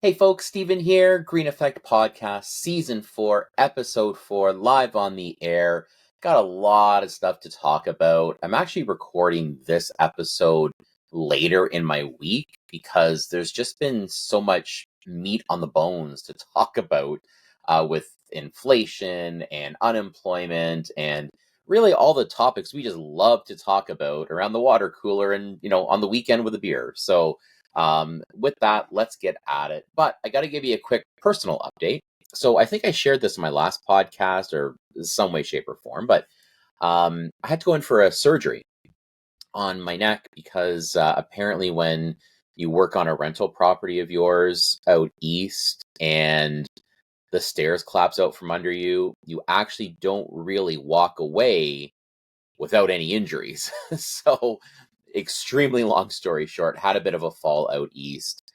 Hey folks, Steven here, Green Effect Podcast, Season 4, Episode 4, live on the air. Got a lot of stuff to talk about. I'm actually recording this episode later in my week because there's just been so much meat on the bones to talk about with inflation and unemployment and really all the topics we just love to talk about around the water cooler and, on the weekend with a beer. So, with that, let's get at it. But I got to give you a quick personal update. So I think I shared this in my last podcast or some way, shape, or form, but I had to go in for a surgery on my neck because apparently when you work on a rental property of yours out east and the stairs collapse out from under you, you actually don't really walk away without any injuries. So, extremely long story short, had a bit of a fall out east,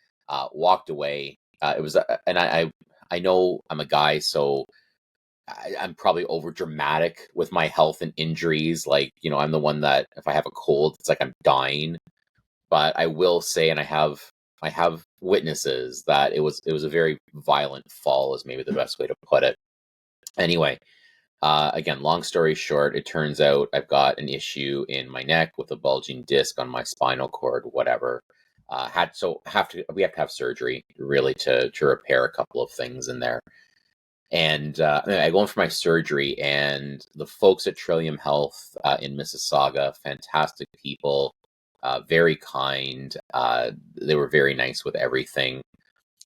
walked away. It was, and I know I'm a guy, so I'm probably over dramatic with my health and injuries. Like, I'm the one that if I have a cold, it's like I'm dying. But I will say, and I have witnesses that it was a very violent fall, is maybe the best way to put it. Anyway, again, long story short, it turns out I've got an issue in my neck with a bulging disc on my spinal cord, whatever. We have to have surgery really to repair a couple of things in there. And I go in for my surgery, and the folks at Trillium Health in Mississauga, fantastic people, very kind. They were very nice with everything.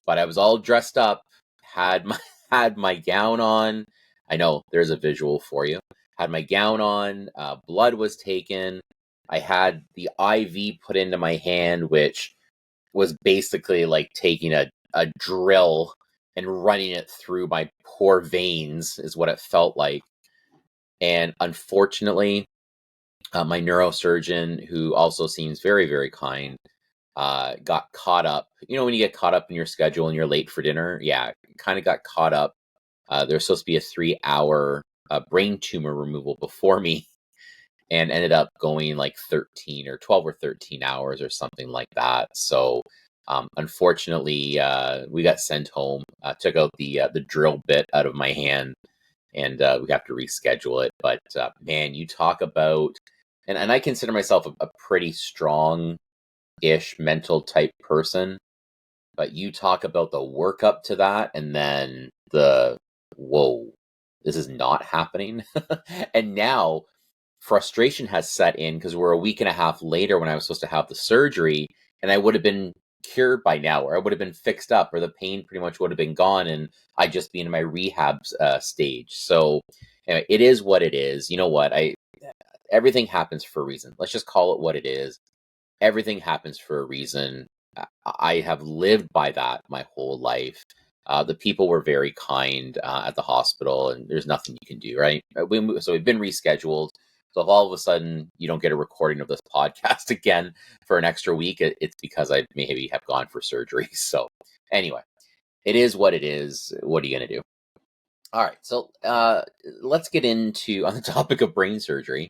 But I was all dressed up, had my had my gown on. I know there's a visual for you. Had my gown on. Blood was taken. I had the IV put into my hand, which was basically like taking a drill and running it through my poor veins, is what it felt like. And unfortunately, my neurosurgeon, who also seems very, very kind, got caught up. You know, when you get caught up in your schedule and you're late for dinner? Yeah, kind of got caught up. There's supposed to be a 3 hour brain tumor removal before me, and ended up going like 13 or 12 or 13 hours or something like that. So, unfortunately, we got sent home, took out the drill bit out of my hand, and we have to reschedule it. But man, you talk about, and I consider myself a pretty strong ish mental type person, but you talk about the workup to that and then the whoa, this is not happening. And now frustration has set in because we're a week and a half later when I was supposed to have the surgery, and I would have been cured by now, or I would have been fixed up, or the pain pretty much would have been gone, and I'd just be in my rehab stage. So anyway, it is what it is. You know what? Everything happens for a reason. Let's just call it what it is. Everything happens for a reason. I have lived by that my whole life. The people were very kind at the hospital, and there's nothing you can do, right? So we've been rescheduled. So if all of a sudden you don't get a recording of this podcast again for an extra week, it's because I maybe have gone for surgery. So anyway, it is what it is. What are you going to do? All right. So let's get into, on the topic of brain surgery,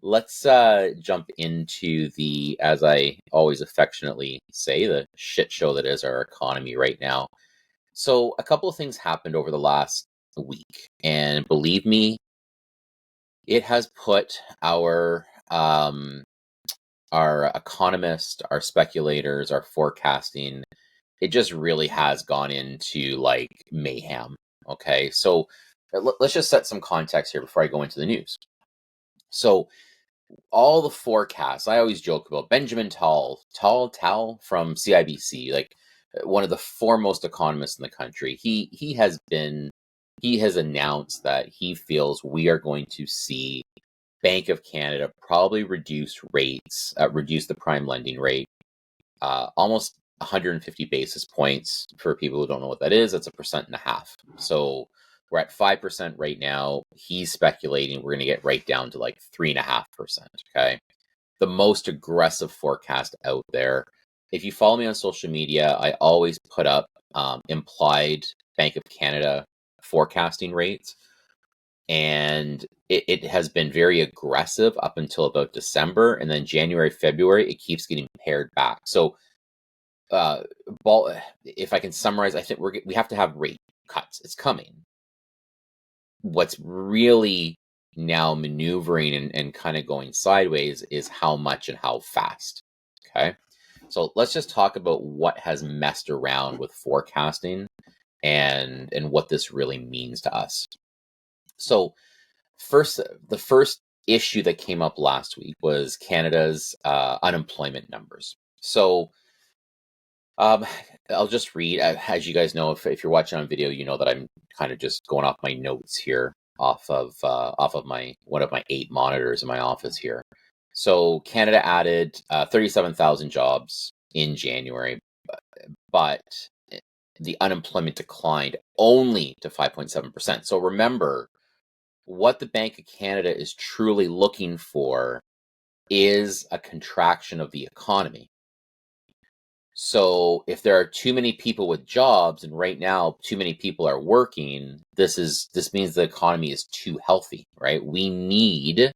let's jump into the, as I always affectionately say, the shit show that is our economy right now. So a couple of things happened over the last week, and believe me, it has put our economists, our speculators, our forecasting, it just really has gone into like mayhem. Okay, so let's just set some context here before I go into the news. So all the forecasts, I always joke about Benjamin Tal from CIBC, like one of the foremost economists in the country. He has announced that he feels we are going to see Bank of Canada probably reduce the prime lending rate, almost 150 basis points. For people who don't know what that is, that's 1.5%. So we're at 5% right now. He's speculating we're going to get right down to like 3.5%. Okay. The most aggressive forecast out there. If you follow me on social media, I always put up implied Bank of Canada forecasting rates. And it has been very aggressive up until about December. And then January, February, it keeps getting pared back. So uh, if I can summarize, I think we have to have rate cuts. It's coming. What's really now maneuvering and kind of going sideways is how much and how fast. Okay. So let's just talk about what has messed around with forecasting and what this really means to us. So the first issue that came up last week was Canada's unemployment numbers. So I'll just read. As you guys know, if you're watching on video, you know that I'm kind of just going off my notes here, off of my one of my 8 monitors in my office here. So Canada added 37,000 jobs in January, but the unemployment declined only to 5.7%. So remember, what the Bank of Canada is truly looking for is a contraction of the economy. So if there are too many people with jobs, and right now too many people are working, this means the economy is too healthy, right? We need,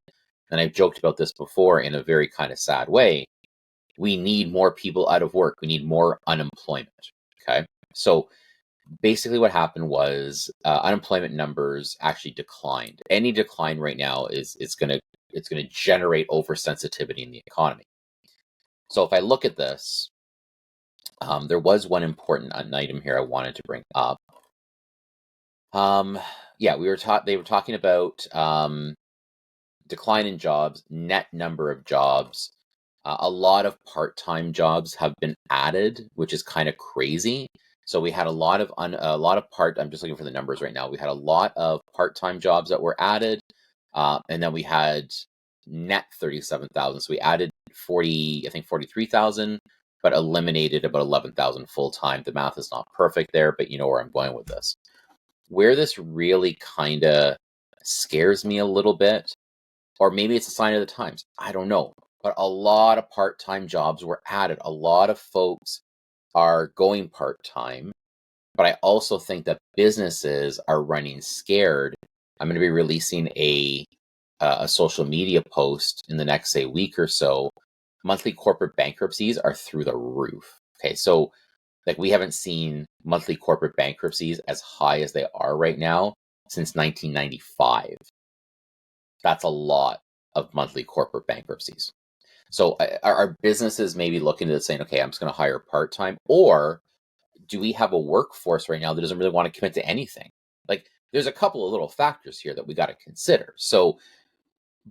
and I've joked about this before in a very kind of sad way, we need more people out of work. We need more unemployment. Okay. So basically what happened was unemployment numbers actually declined. Any decline right now it's going to generate oversensitivity in the economy. So if I look at this, there was one important item here I wanted to bring up. Yeah, they were talking about decline in jobs, net number of jobs. A lot of part-time jobs have been added, which is kind of crazy. So we had a lot of I'm just looking for the numbers right now. We had a lot of part-time jobs that were added, and then we had net 37,000. So we added 43,000, but eliminated about 11,000 full-time. The math is not perfect there, but you know where I'm going with this. Where this really kind of scares me a little bit, or maybe it's a sign of the times, I don't know. But a lot of part-time jobs were added. A lot of folks are going part-time, but I also think that businesses are running scared. I'm going to be releasing a social media post in the next, say, week or so. Monthly corporate bankruptcies are through the roof. Okay, so like we haven't seen monthly corporate bankruptcies as high as they are right now since 1995. That's a lot of monthly corporate bankruptcies. So are businesses maybe looking at saying, okay, I'm just going to hire part-time, or do we have a workforce right now that doesn't really want to commit to anything? Like there's a couple of little factors here that we got to consider. So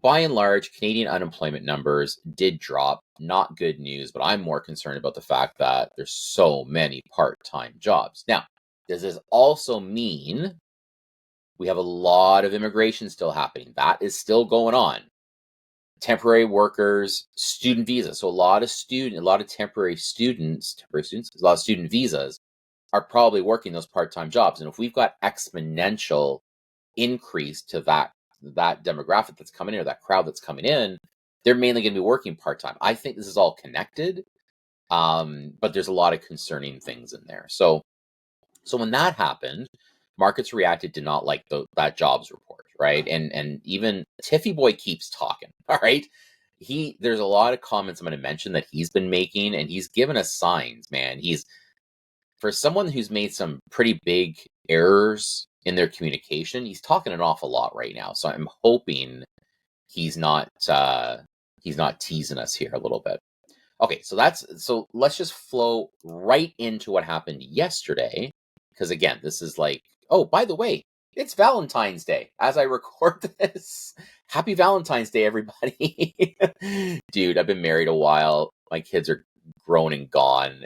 by and large, Canadian unemployment numbers did drop. Not good news, but I'm more concerned about the fact that there's so many part-time jobs. Now, does this also mean we have a lot of immigration still happening? That is still going on. Temporary workers, student visas. So a lot of temporary students, a lot of student visas are probably working those part-time jobs. And if we've got exponential increase to that demographic that's coming in, or that crowd that's coming in, they're mainly going to be working part-time. I think this is all connected, but there's a lot of concerning things in there. So when that happened, markets reacted to not like that jobs report, right? And even Tiffyboy keeps talking. All right. There's a lot of comments I'm going to mention that he's been making, and he's given us signs, man. For someone who's made some pretty big errors in their communication, he's talking an awful lot right now. So I'm hoping he's not teasing us here a little bit. Okay, so let's just flow right into what happened yesterday, because again, this is like, oh, by the way, it's Valentine's Day as I record this. Happy Valentine's Day, everybody. Dude, I've been married a while. My kids are grown and gone.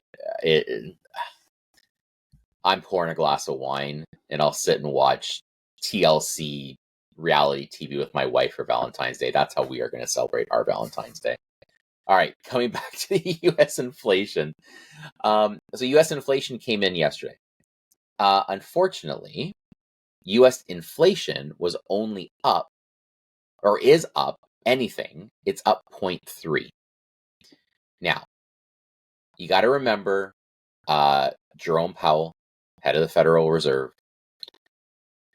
I'm pouring a glass of wine and I'll sit and watch TLC reality TV with my wife for Valentine's Day. That's how we are going to celebrate our Valentine's Day. All right, coming back to the U.S. inflation. So U.S. inflation came in yesterday. Unfortunately, U.S. inflation was only up, or is up, anything. It's up 0.3. Now, you got to remember Jerome Powell, head of the Federal Reserve.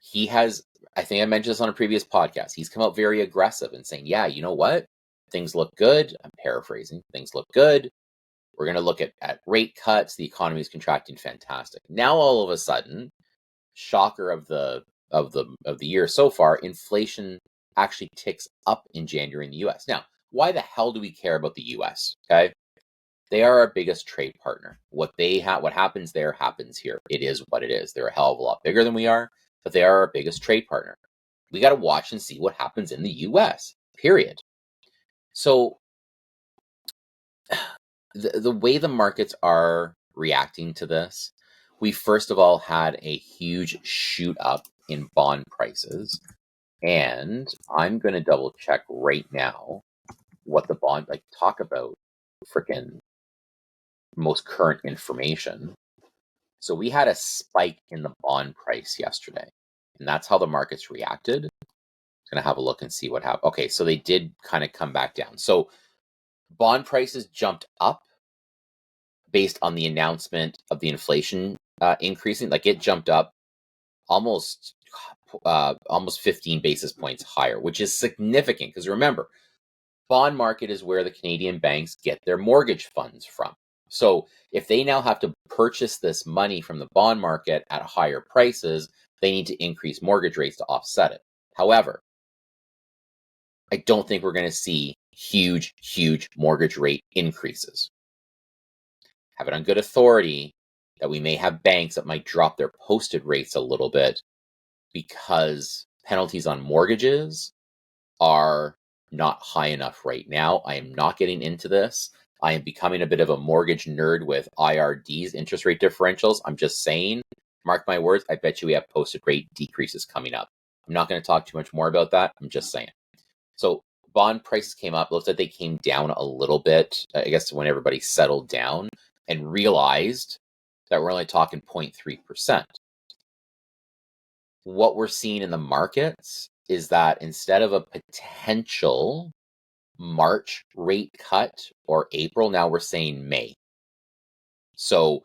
He has, I think I mentioned this on a previous podcast, he's come out very aggressive and saying, yeah, you know what? Things look good. I'm paraphrasing. Things look good. We're going to look at rate cuts. The economy is contracting. Fantastic. Now, all of a sudden, shocker of the year so far, inflation actually ticks up in January in the U.S. Now, why the hell do we care about the U.S.? Okay, they are our biggest trade partner. What happens there happens here. It is what it is. They're a hell of a lot bigger than we are, but they are our biggest trade partner. We got to watch and see what happens in the U.S. Period. So the way the markets are reacting to this, we first of all had a huge shoot up in bond prices. And I'm going to double check right now what the bond, talk about freaking most current information. So we had a spike in the bond price yesterday, and that's how the markets reacted. I'm going to have a look and see what happened. Okay, so they did kind of come back down. So bond prices jumped up based on the announcement of the inflation increasing. Like it jumped up almost 15 basis points higher, which is significant because remember, bond market is where the Canadian banks get their mortgage funds from. So if they now have to purchase this money from the bond market at higher prices, they need to increase mortgage rates to offset it. However, I don't think we're going to see huge mortgage rate increases. Have it on good authority that we may have banks that might drop their posted rates a little bit because penalties on mortgages are not high enough right now. I am not getting into this. I am becoming a bit of a mortgage nerd with IRDs, interest rate differentials. I'm just saying, mark my words, I bet you we have posted rate decreases coming up. I'm not going to talk too much more about that. I'm just saying. So bond prices came up. It looks like they came down a little bit, I guess, when everybody settled down and realized that we're only talking 0.3%. What we're seeing in the markets is that instead of a potential March rate cut or April, now we're saying May. So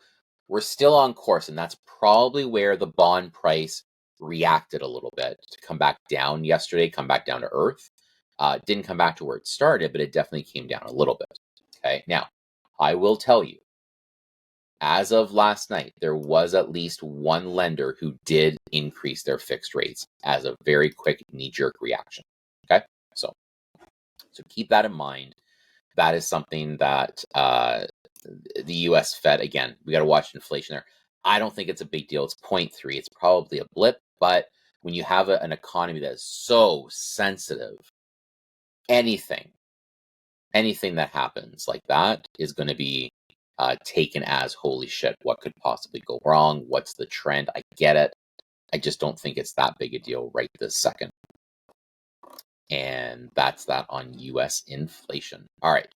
we're still on course, and that's probably where the bond price reacted a little bit to come back down yesterday, come back down to earth. Didn't come back to where it started, but it definitely came down a little bit. Okay, now I will tell you, as of last night, there was at least one lender who did increase their fixed rates as a very quick knee-jerk reaction. Okay, so keep that in mind. That is something that the U.S. Fed, again, we got to watch inflation there. I don't think it's a big deal. It's 0.3. It's probably a blip, but when you have an economy that is so sensitive, anything that happens like that is going to be taken as holy shit. What could possibly go wrong? What's the trend? I get it. I just don't think it's that big a deal right this second. And that's that on U.S. inflation. All right.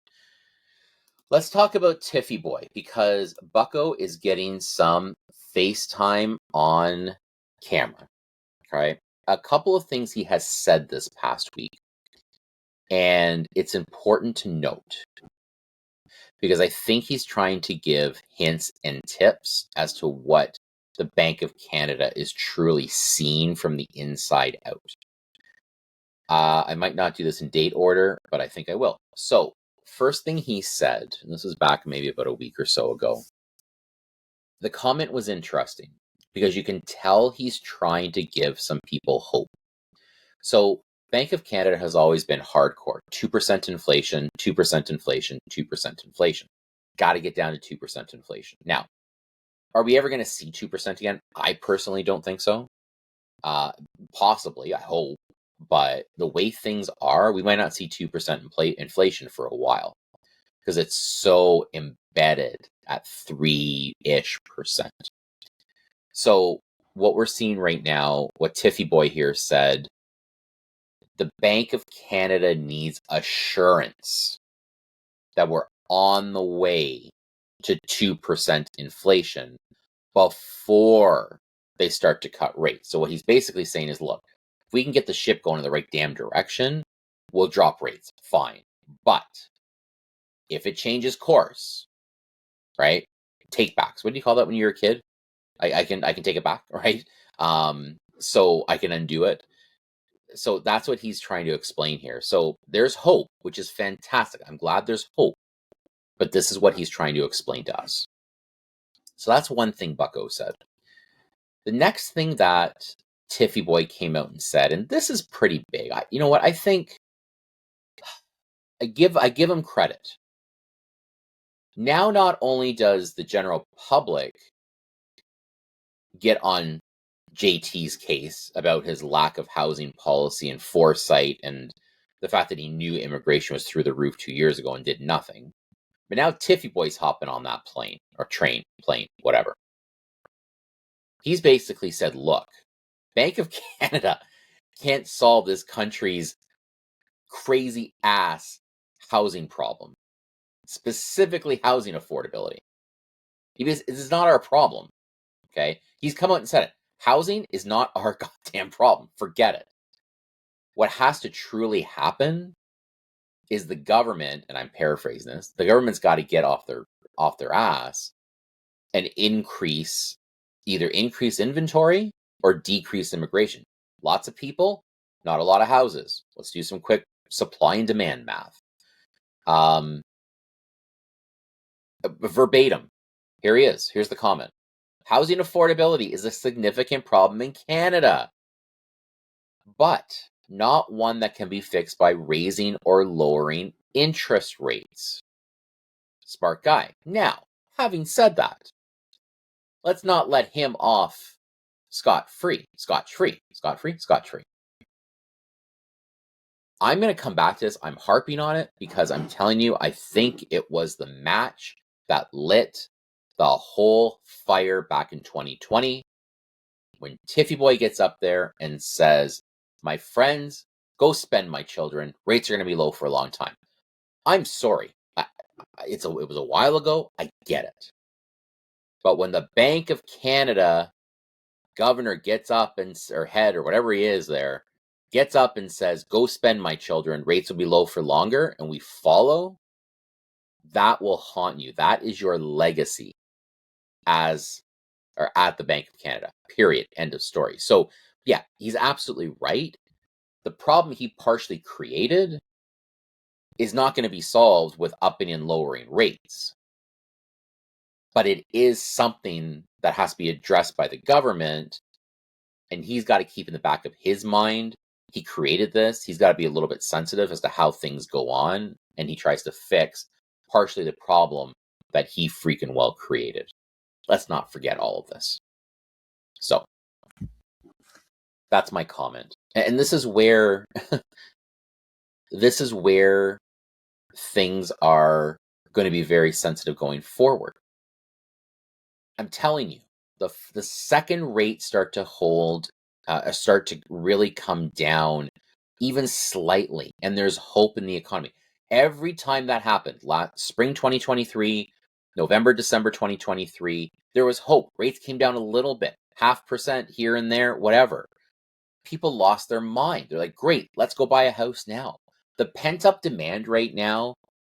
Let's talk about Tiffyboy because Bucko is getting some FaceTime on camera. Okay. A couple of things he has said this past week. And it's important to note because I think he's trying to give hints and tips as to what the Bank of Canada is truly seeing from the inside out. I might not do this in date order, but I think I will. So, first thing he said, and this was back maybe about a week or so ago, the comment was interesting because you can tell he's trying to give some people hope. So, Bank of Canada has always been hardcore. 2% inflation, 2% inflation, 2% inflation. Got to get down to 2% inflation. Now, are we ever going to see 2% again? I personally don't think so. Possibly, I hope. But the way things are, we might not see 2% inflation for a while because it's so embedded at 3-ish%. So what we're seeing right now, what Tiffyboy here said, the Bank of Canada needs assurance that we're on the way to 2% inflation before they start to cut rates. So what he's basically saying is, look, if we can get the ship going in the right damn direction, we'll drop rates. Fine. But if it changes course, right? Take backs. What do you call that when you're a kid? I can take it back, right? So I can undo it. So that's what he's trying to explain here. So there's hope, which is fantastic. I'm glad there's hope. But this is what he's trying to explain to us. So that's one thing Bucko said. The next thing that Tiffyboy came out and said, and this is pretty big. You know what? I think I give him credit. Now, not only does the general public get on JT's case about his lack of housing policy and foresight and the fact that he knew immigration was through the roof 2 years ago and did nothing, but now Tiffyboy's hopping on that plane or train, plane, whatever. He's basically said, look, Bank of Canada can't solve this country's crazy ass housing problem, specifically housing affordability. This is not our problem. Okay. He's come out and said it. Housing is not our goddamn problem. Forget it. What has to truly happen is the government, and I'm paraphrasing this, the government's got to get off their ass and either increase inventory or decrease immigration. Lots of people, not a lot of houses. Let's do some quick supply and demand math. Verbatim. Here he is. Here's the comment. Housing affordability is a significant problem in Canada, but not one that can be fixed by raising or lowering interest rates. Smart guy. Now, having said that, let's not let him off scot-free. I'm going to come back to this. I'm harping on it because I'm telling you, I think it was the match that lit the whole fire back in 2020 when Tiffyboy gets up there and says, my friends, go spend my children. Rates are going to be low for a long time. I'm sorry. It was a while ago. I get it. But when the Bank of Canada governor gets up or head or whatever he is there, gets up and says, go spend my children, rates will be low for longer, and we follow, that will haunt you. That is your legacy at the Bank of Canada, period, end of story. So yeah, he's absolutely right. The problem he partially created is not going to be solved with upping and lowering rates. But it is something that has to be addressed by the government, and he's got to keep in the back of his mind. He created this. He's got to be a little bit sensitive as to how things go on, and he tries to fix partially the problem that he freaking well created. Let's not forget all of this. So that's my comment. And this is where things are going to be very sensitive going forward. I'm telling you, the second rates start to really come down even slightly, and there's hope in the economy. Every time that happened, spring 2023, November, December 2023, there was hope. Rates came down a little bit, 0.5% here and there, whatever. People lost their mind. They're like, great, let's go buy a house now. The pent-up demand right now,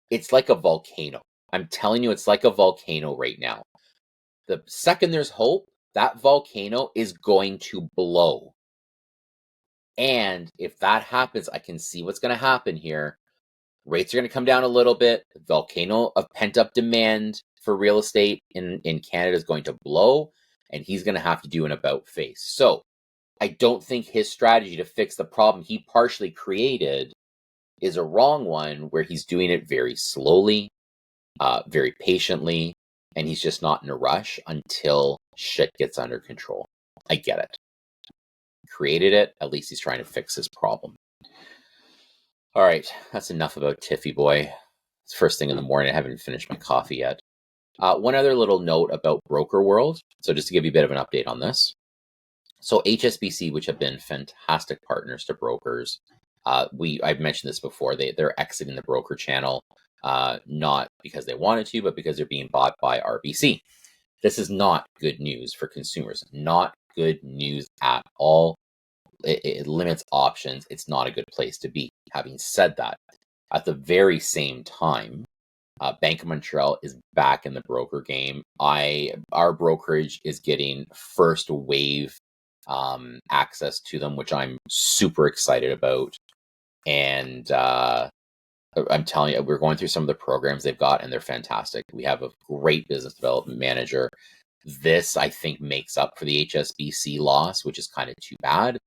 it's like a volcano. I'm telling you, it's like a volcano right now. The second there's hope, that volcano is going to blow. And if that happens, I can see what's going to happen here. Rates are going to come down a little bit. The volcano of pent-up demand for real estate in Canada is going to blow, and he's going to have to do an about face. So I don't think his strategy to fix the problem he partially created is a wrong one, where he's doing it very slowly, very patiently, and he's just not in a rush until shit gets under control. I get it. Created it, at least he's trying to fix his problem. All right, that's enough about Tiffyboy. It's first thing in the morning. I haven't finished my coffee yet. One other little note about Broker World. So just to give you a bit of an update on this. So HSBC, which have been fantastic partners to brokers, I've mentioned this before, they're exiting the broker channel, not because they wanted to, but because they're being bought by RBC. This is not good news for consumers. Not good news at all. It limits options. It's not a good place to be. Having said that, at the very same time, Bank of Montreal is back in the broker game. Our brokerage is getting first wave access to them, which I'm super excited about. And I'm telling you, we're going through some of the programs they've got, and they're fantastic. We have a great business development manager. This, I think, makes up for the HSBC loss, which is kind of too bad.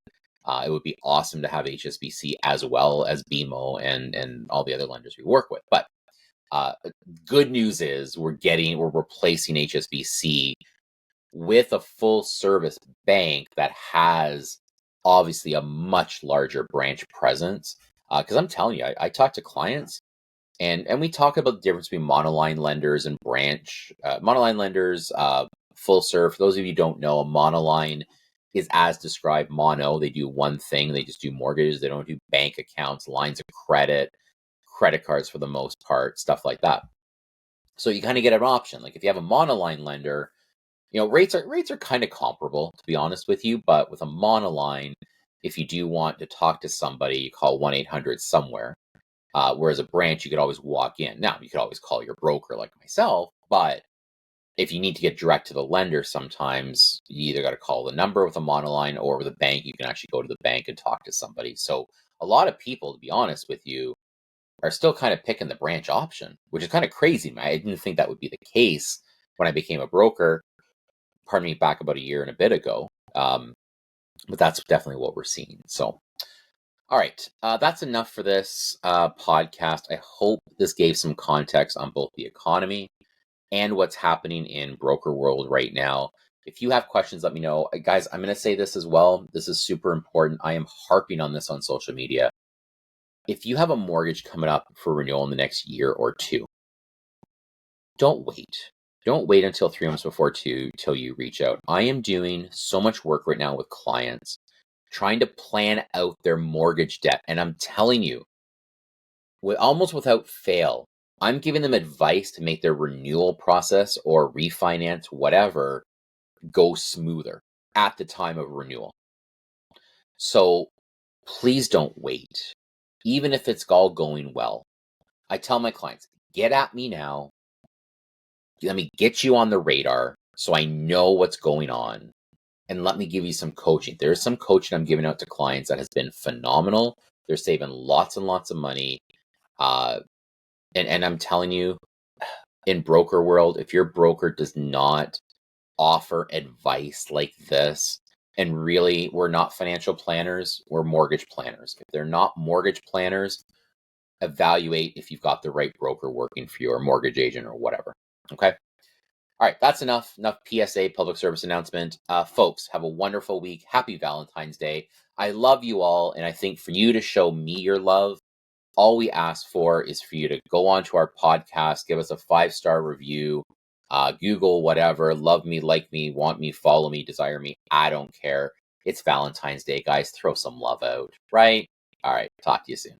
It would be awesome to have HSBC as well as BMO and all the other lenders we work with. But good news is we're replacing HSBC with a full service bank that has obviously a much larger branch presence. Because I'm telling you, I talk to clients and we talk about the difference between monoline lenders and branch. Monoline lenders, full serve. For those of you who don't know, a monoline is as described mono. They do one thing. They just do mortgages. They don't do bank accounts, lines of credit cards for the most part, stuff like that. So you kind of get an option. Like if you have a monoline lender, rates are kind of comparable, to be honest with you. But with a monoline, if you do want to talk to somebody, you call 1-800 somewhere. Whereas a branch, you could always walk in. Now, you could always call your broker like myself, but if you need to get direct to the lender, sometimes you either got to call the number with a monoline, or with a bank, you can actually go to the bank and talk to somebody. So a lot of people, to be honest with you, are still kind of picking the branch option, which is kind of crazy. I didn't think that would be the case when I became a broker, back about a year and a bit ago. But that's definitely what we're seeing. So, all right, that's enough for this podcast. I hope this gave some context on both the economy and what's happening in broker world right now. If you have questions, let me know. Guys, I'm going to say this as well. This is super important. I am harping on this on social media. If you have a mortgage coming up for renewal in the next year or two, don't wait. Don't wait until 3 months before till you reach out. I am doing so much work right now with clients trying to plan out their mortgage debt. And I'm telling you, almost without fail, I'm giving them advice to make their renewal process or refinance, whatever, go smoother at the time of renewal. So please don't wait, even if it's all going well. I tell my clients, get at me now. Let me get you on the radar so I know what's going on. And let me give you some coaching. There's some coaching I'm giving out to clients that has been phenomenal. They're saving lots and lots of money. And I'm telling you, in broker world, if your broker does not offer advice like this, and really, we're not financial planners, we're mortgage planners. If they're not mortgage planners, evaluate if you've got the right broker working for you, or mortgage agent or whatever. Okay. All right, that's enough PSA, public service announcement. Folks, have a wonderful week. Happy Valentine's Day. I love you all, and I think for you to show me your love, all we ask for is for you to go onto our podcast, give us a 5-star review, Google whatever, love me, like me, want me, follow me, desire me. I don't care. It's Valentine's Day, guys. Throw some love out, right? All right, talk to you soon.